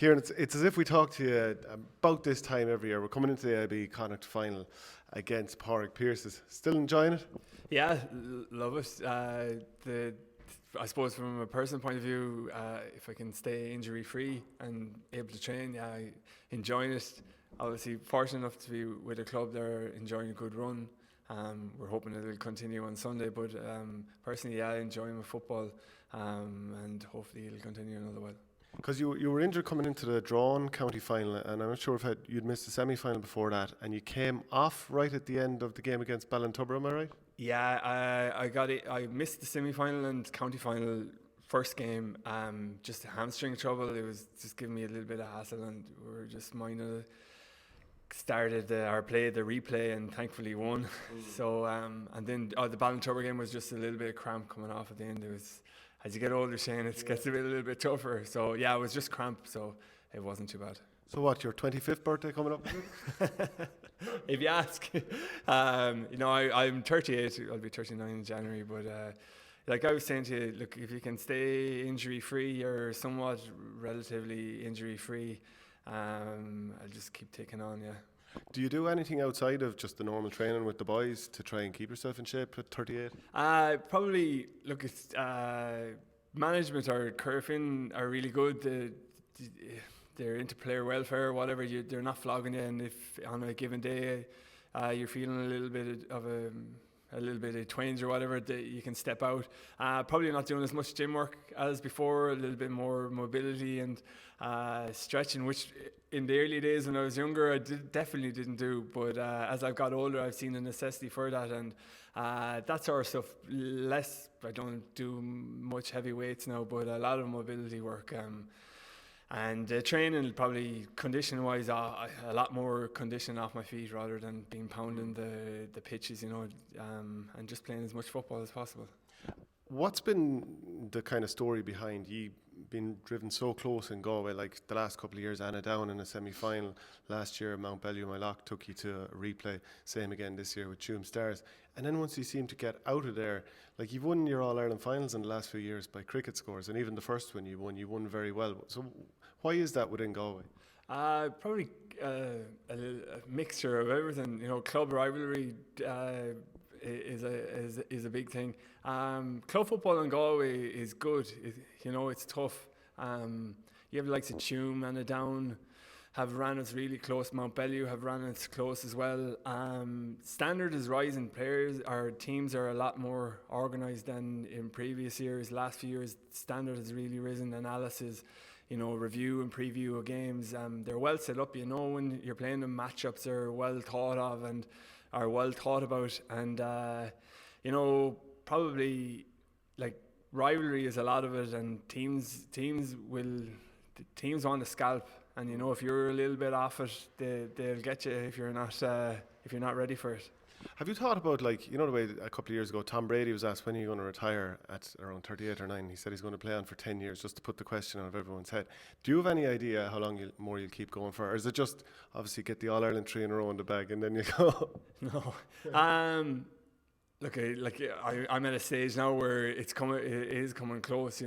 Kieran, it's as if we talk to you about this time every year. We're coming into the AIB Connacht final against Padraig Pearses. Still enjoying it? Yeah, love it. I suppose from a personal point of view, if I can stay injury free and able to train, yeah, I enjoying it. Obviously, fortunate enough to be with a club there, enjoying a good run. We're hoping it'll continue on Sunday, but personally, yeah, enjoying my football, and hopefully it'll continue another while. Because you were injured coming into the drawn county final, and I'm not sure if you'd missed the semi-final before that, and you came off right at the end of the game against Ballintubber, am I right? Yeah, I got it. I missed the semi-final and county final first game. Just hamstring trouble. It was just giving me a little bit of hassle, and we were just minor. Started or played the replay and thankfully won. So and then the Ballintubber game was just a little bit of cramp coming off at the end. It was, as you get older, Shane, it gets a little bit tougher. So yeah, it was just cramp, so it wasn't too bad. So what, your 25th birthday coming up? If you ask. I'm 38, I'll be 39 in January, but like I was saying to you, look, if you can stay injury free or somewhat relatively injury free, I'll just keep taking on, yeah. Do you do anything outside of just the normal training with the boys to try and keep yourself in shape at 38? Probably, look, it's management or Corofin are really good. They're into player welfare or whatever. They're not flogging you, and if on a given day you're feeling a little bit of twinge or whatever, you can step out. Probably not doing as much gym work as before, a little bit more mobility and stretching, which in the early days when I was younger I definitely didn't do, but as I've got older I've seen the necessity for that, and that sort of stuff less. I don't do much heavy weights now, but a lot of mobility work, and training probably condition wise, a lot more condition off my feet rather than being pounding the pitches, and just playing as much football as possible. What's been the kind of story behind you being driven so close in Galway, like the last couple of years, Anna down in a semi-final last year, Mount Bellew, my lock took you to a replay, same again this year with Tuam Stars, and then once you seem to get out of there, like you've won your All-Ireland finals in the last few years by cricket scores, and even the first one you won very well. So why is that within Galway? Probably a mixture of everything. Club rivalry is a big thing. Club football in Galway is good. It's tough. You have the likes of Tuam and Down have ran us really close. Mount Bellew have ran us close as well. Standard is rising. Our teams are a lot more organised than in previous years. Last few years, standard has really risen. Analysis, review and preview of games. They're well set up. When you're playing them, matchups are well thought of and are well thought about. And probably like rivalry is a lot of it. And teams want to scalp. And if you're a little bit off it, they'll get you if you're not ready for it. Have you thought about, the way a couple of years ago Tom Brady was asked when are you going to retire at around 38 or 9? He said he's going to play on for 10 years, just to put the question out of everyone's head. Do you have any idea how long more you'll keep going for? Or is it just obviously get the All-Ireland 3 in a row in the bag and then you go? No. I'm at a stage now where it is coming close,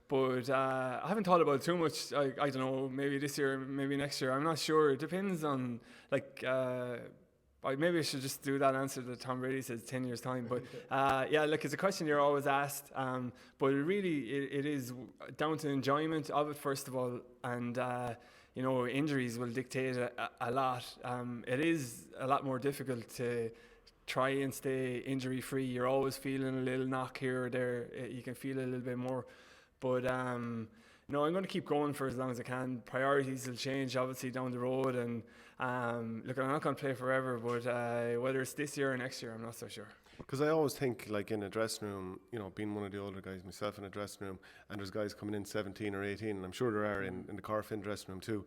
But I haven't thought about it too much. I don't know, maybe this year, maybe next year. I'm not sure. It depends on, maybe I should just do that answer that Tom Brady says 10 years time. But it's a question you're always asked. But it is down to enjoyment of it, first of all. And, injuries will dictate a lot. It is a lot more difficult to try and stay injury free. You're always feeling a little knock here or there. You can feel a little bit more. But I'm going to keep going for as long as I can. Priorities will change obviously down the road, and I'm not going to play forever, but whether it's this year or next year, I'm not so sure. Because I always think, like in a dressing room, being one of the older guys myself in a dressing room, and there's guys coming in 17 or 18, and I'm sure there are in the Corofin dressing room too.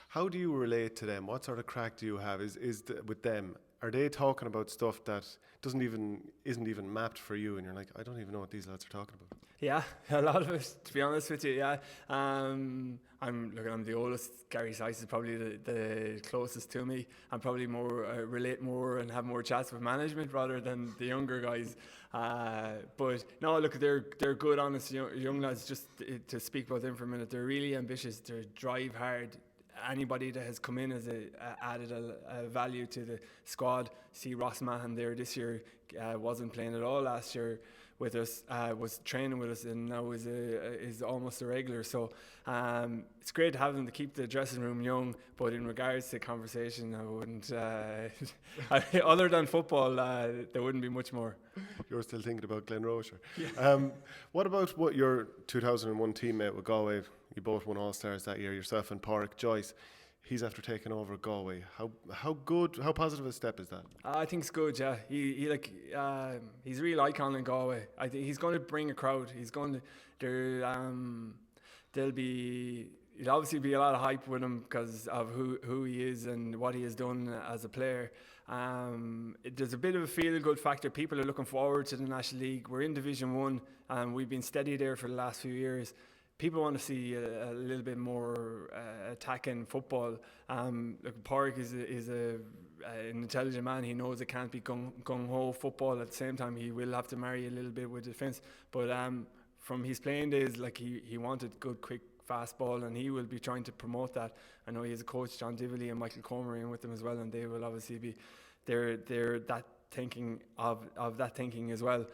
How do you relate to them? What sort of crack do you have? With them? are they talking about stuff that isn't even mapped for you, and you're like, I don't even know what these lads are talking about? Yeah, a lot of it, to be honest with you. Yeah, I'm the oldest. Gary Sice is probably the closest to me. I'm probably more relate more and have more chats with management rather than the younger guys. But no, look, they're good, honest young lads. Just to speak about them for a minute, they're really ambitious. They drive hard. Anybody that has come in has added a value to the squad. See Ross Mahan there this year, wasn't playing at all last year with us, was training with us, and now is almost a regular. So it's great to have them to keep the dressing room young. But in regards to conversation, I wouldn't. Other than football, there wouldn't be much more. You're still thinking about Glen Rocher. Yeah. What about what your 2001 teammate with Galway? You both won All-Stars that year, yourself and Padraig Joyce. He's after taking over Galway. How positive a step is that? I think it's good. Yeah, he's a real icon in Galway. I think he's going to bring a crowd. He's going to there'll obviously be a lot of hype with him because of who he is and what he has done as a player. There's a bit of a feel-good factor. People are looking forward to the National League. We're in Division 1 and we've been steady there for the last few years. People want to see a little bit more attacking football. Look, Padraig is an intelligent man. He knows it can't be gung-ho football. At the same time, he will have to marry a little bit with defence. But from his playing days, like he wanted good, quick, fast ball, and he will be trying to promote that. I know he has a coach, John Dively, and Michael Comery in with him as well, and they will obviously be they're that thinking of that thinking as well.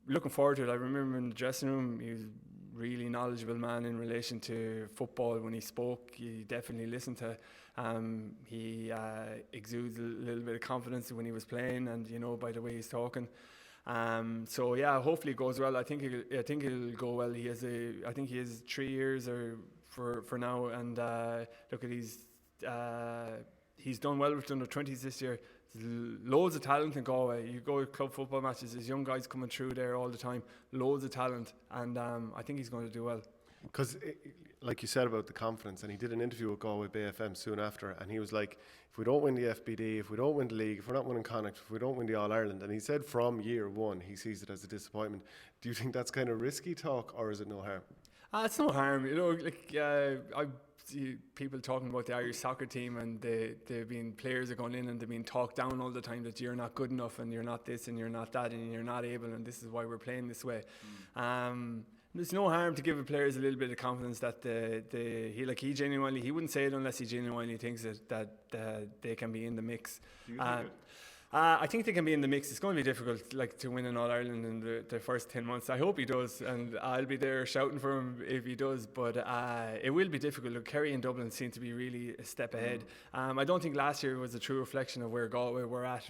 Looking forward to it. I remember in the dressing room, he was really knowledgeable man in relation to football. When he spoke, you definitely listened to. He exudes a little bit of confidence when he was playing, and by the way he's talking. So yeah, hopefully it goes well. I think it'll go well. I think he has 3 years for now, and look at he's done well with the under-20s this year. There's loads of talent in Galway. You go to club football matches, there's young guys coming through there all the time. Loads of talent, and I think he's going to do well. Because, like you said about the confidence, and he did an interview with Galway Bay FM soon after, and he was like, if we don't win the FBD, if we don't win the league, if we're not winning Connacht, if we don't win the All-Ireland, and he said from year one he sees it as a disappointment. Do you think that's kind of risky talk, or is it no harm? It's no harm. I see people talking about the Irish soccer team, and they've been players are going in and they've been talked down all the time that you're not good enough and you're not this and you're not that and you're not able and this is why we're playing this way. There's no harm to give the players a little bit of confidence that he genuinely, he wouldn't say it unless he genuinely thinks that they can be in the mix. Do you think it? I think they can be in the mix. It's going to be difficult, to win an All-Ireland in the first 10 months. I hope he does, and I'll be there shouting for him if he does. But it will be difficult. Look, Kerry and Dublin seem to be really a step ahead. I don't think last year was a true reflection of where Galway were at.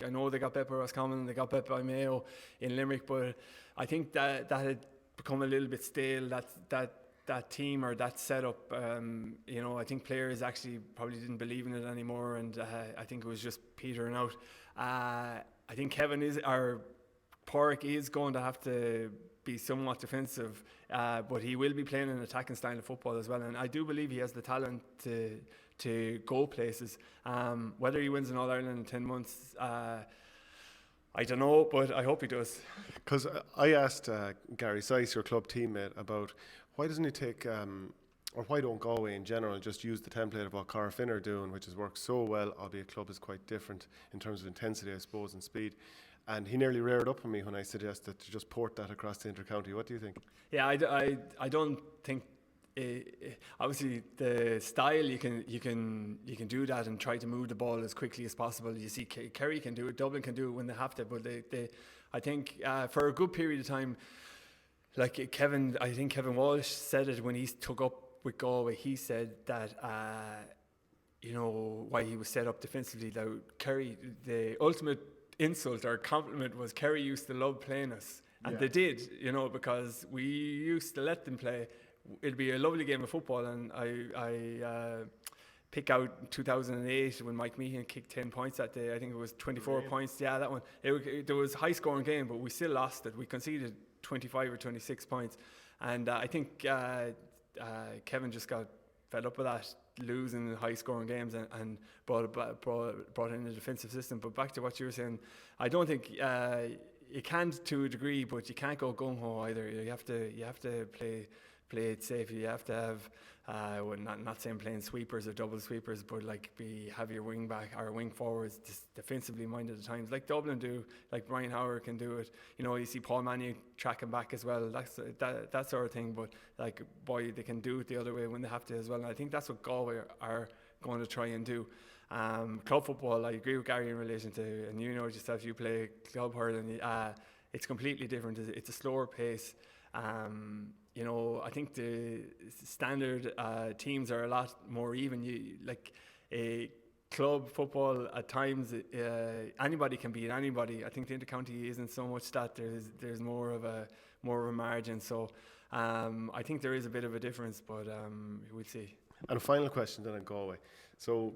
I know they got bet by Roscommon, they got bet by Mayo in Limerick, but I think that had become a little bit stale. That team or that setup, I think players actually probably didn't believe in it anymore, and I think it was just petering out. I think Padraig is going to have to be somewhat defensive, but he will be playing an attacking style of football as well, and I do believe he has the talent to go places. Whether he wins an All-Ireland in 10 months, I don't know, but I hope he does. Because I asked Gary Sice, your club teammate, about why doesn't he take, or why don't Galway in general just use the template of what Corofin are doing, which has worked so well, albeit club is quite different in terms of intensity, I suppose, and speed. And he nearly reared up on me when I suggested to just port that across the intercounty. What do you think? Yeah, I don't think. Obviously, the style you can do that and try to move the ball as quickly as possible. You see, Kerry can do it, Dublin can do it when they have to, but I think for a good period of time, I think Kevin Walsh said it when he took up with Galway. He said that why he was set up defensively. That Kerry, the ultimate insult or compliment was Kerry used to love playing us, and they did, because we used to let them play. It'd be a lovely game of football, and I pick out 2008 when Mike Meehan kicked 10 points that day. I think it was 24 points. Yeah, that one. There was a high scoring game, but we still lost it. We conceded 25 or 26 points, and I think Kevin just got fed up with that losing high scoring games and brought in a defensive system. But back to what you were saying, I don't think you can to a degree, but you can't go gung ho either. You have to play it safe. You have to have not saying playing sweepers or double sweepers, but like have your wing back or wing forwards defensively minded at times, like Dublin do, like Brian Howard can do it. You know, you see Paul Mannion tracking back as well. That sort of thing. But like, boy, they can do it the other way when they have to as well. And I think that's what Galway are going to try and do. Club football, I agree with Gary in relation to, and you know yourself, you play club hurling. It's completely different. It's a slower pace. You know, I think the standard teams are a lot more even. You like a club football at times. Anybody can beat anybody. I think the intercounty isn't so much that. There's more of a margin. So I think there is a bit of a difference, but we'll see. And a final question then on Galway. So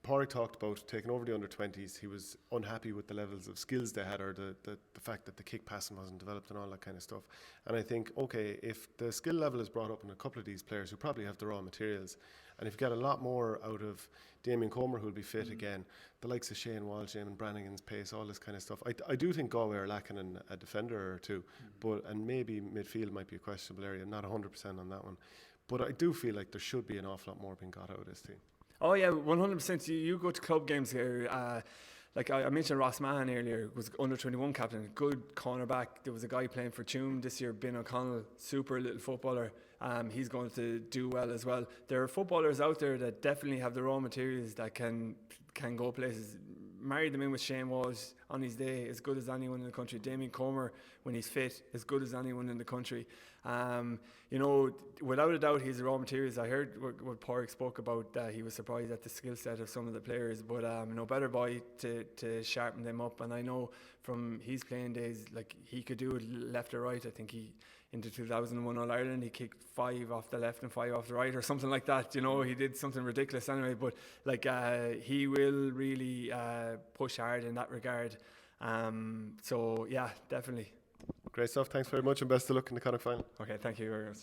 Padraig talked about taking over the under-20s. He was unhappy with the levels of skills they had, or the fact that the kick passing wasn't developed and all that kind of stuff. And I think, okay, if the skill level is brought up in a couple of these players who probably have the raw materials, and if you get a lot more out of Damien Comer, who'll be fit again, the likes of Shane Walsh, Eamon Brannigan's pace, all this kind of stuff, I do think Galway are lacking in a defender or two, and maybe midfield might be a questionable area, not 100% on that one. But I do feel like there should be an awful lot more being got out of this team. Oh yeah, 100%. You go to club games here. Like I mentioned, Ross Mahan earlier was under 21 captain, good cornerback. There was a guy playing for Tuam this year, Ben O'Connell, super little footballer. He's going to do well as well. There are footballers out there that definitely have the raw materials that can go places. Marry them in with Shane Walsh on his day, as good as anyone in the country. Damien Comer, when he's fit, as good as anyone in the country. You know, without a doubt, he's the raw materials. I heard what Padraig spoke about, that he was surprised at the skill set of some of the players, but no better boy to sharpen them up. And I know from his playing days, like he could do it left or right. I think in the 2001 All-Ireland, he kicked 5 off the left and 5 off the right or something like that. You know, he did something ridiculous anyway, but like he will really push hard in that regard. So yeah, definitely. Great stuff. Thanks very much, and best of luck in the Connacht final. Okay, thank you very much.